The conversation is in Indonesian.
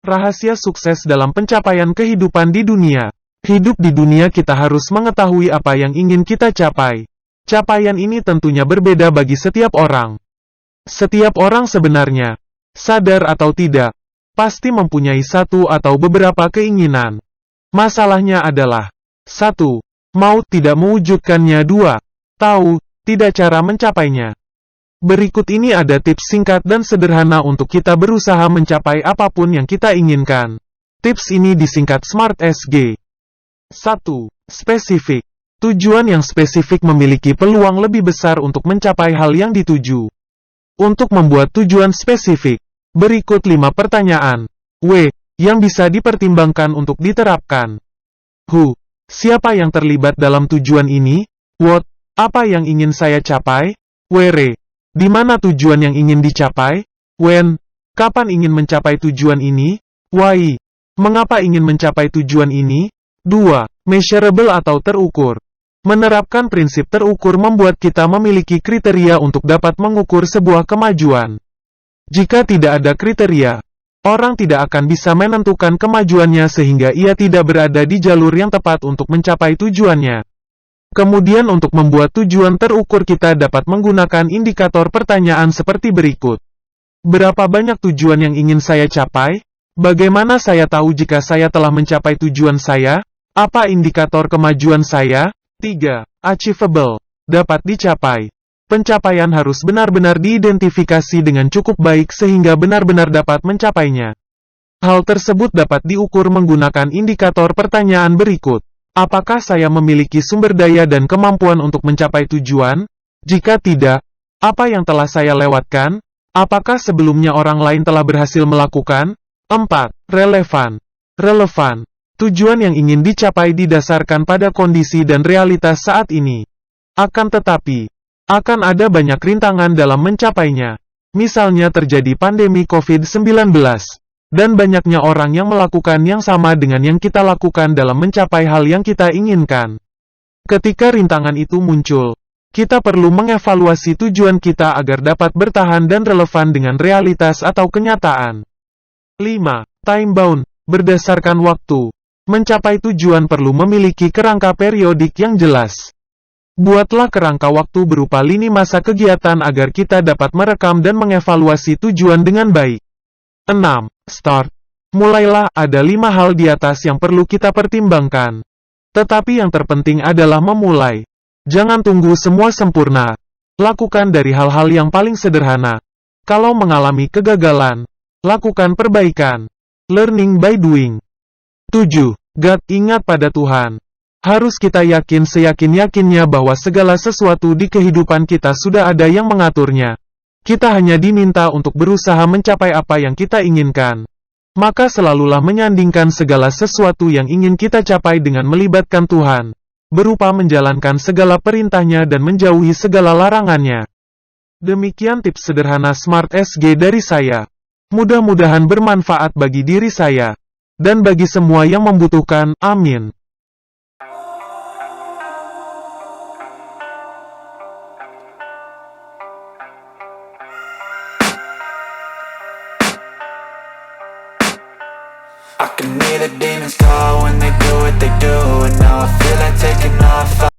Rahasia sukses dalam pencapaian kehidupan di dunia. Hidup di dunia kita harus mengetahui apa yang ingin kita capai. Capaian ini tentunya berbeda bagi setiap orang. Setiap orang sebenarnya, sadar atau tidak, pasti mempunyai satu atau beberapa keinginan. Masalahnya adalah, 1. Mau tidak mewujudkannya. 2. Tahu tidak cara mencapainya. Berikut ini ada tips singkat dan sederhana untuk kita berusaha mencapai apapun yang kita inginkan. Tips ini disingkat SMART SG. 1. Spesifik. Tujuan yang spesifik memiliki peluang lebih besar untuk mencapai hal yang dituju. Untuk membuat tujuan spesifik, berikut 5 pertanyaan. Yang bisa dipertimbangkan untuk diterapkan. Who? Siapa yang terlibat dalam tujuan ini? What? Apa yang ingin saya capai? Where? Di mana tujuan yang ingin dicapai? When? Kapan ingin mencapai tujuan ini? Why? Mengapa ingin mencapai tujuan ini? 2. Measurable atau terukur. Menerapkan prinsip terukur membuat kita memiliki kriteria untuk dapat mengukur sebuah kemajuan. Jika tidak ada kriteria, orang tidak akan bisa menentukan kemajuannya sehingga ia tidak berada di jalur yang tepat untuk mencapai tujuannya. Kemudian untuk membuat tujuan terukur kita dapat menggunakan indikator pertanyaan seperti berikut. Berapa banyak tujuan yang ingin saya capai? Bagaimana saya tahu jika saya telah mencapai tujuan saya? Apa indikator kemajuan saya? 3. Achievable. Dapat dicapai. Pencapaian harus benar-benar diidentifikasi dengan cukup baik sehingga benar-benar dapat mencapainya. Hal tersebut dapat diukur menggunakan indikator pertanyaan berikut. Apakah saya memiliki sumber daya dan kemampuan untuk mencapai tujuan? Jika tidak, apa yang telah saya lewatkan? Apakah sebelumnya orang lain telah berhasil melakukan? 4. Relevan. Relevan. Tujuan yang ingin dicapai didasarkan pada kondisi dan realitas saat ini. Akan tetapi, akan ada banyak rintangan dalam mencapainya. Misalnya terjadi pandemi COVID-19. Dan banyaknya orang yang melakukan yang sama dengan yang kita lakukan dalam mencapai hal yang kita inginkan. Ketika rintangan itu muncul, kita perlu mengevaluasi tujuan kita agar dapat bertahan dan relevan dengan realitas atau kenyataan. 5. Time bound. Berdasarkan waktu. Mencapai tujuan perlu memiliki kerangka periodik yang jelas. Buatlah kerangka waktu berupa lini masa kegiatan agar kita dapat merekam dan mengevaluasi tujuan dengan baik. 6. Start. Mulailah, ada 5 hal di atas yang perlu kita pertimbangkan. Tetapi yang terpenting adalah memulai. Jangan tunggu semua sempurna. Lakukan dari hal-hal yang paling sederhana. Kalau mengalami kegagalan, lakukan perbaikan. Learning by doing. 7. God. Ingat pada Tuhan. Harus kita yakin seyakin-yakinnya bahwa segala sesuatu di kehidupan kita sudah ada yang mengaturnya. Kita hanya diminta untuk berusaha mencapai apa yang kita inginkan. Maka selalulah menyandingkan segala sesuatu yang ingin kita capai dengan melibatkan Tuhan, berupa menjalankan segala perintahnya dan menjauhi segala larangannya. Demikian tips sederhana SMART SG dari saya. Mudah-mudahan bermanfaat bagi diri saya, dan bagi semua yang membutuhkan. Amin. I can hear the demons call when they do what they do, and now I feel like taking off.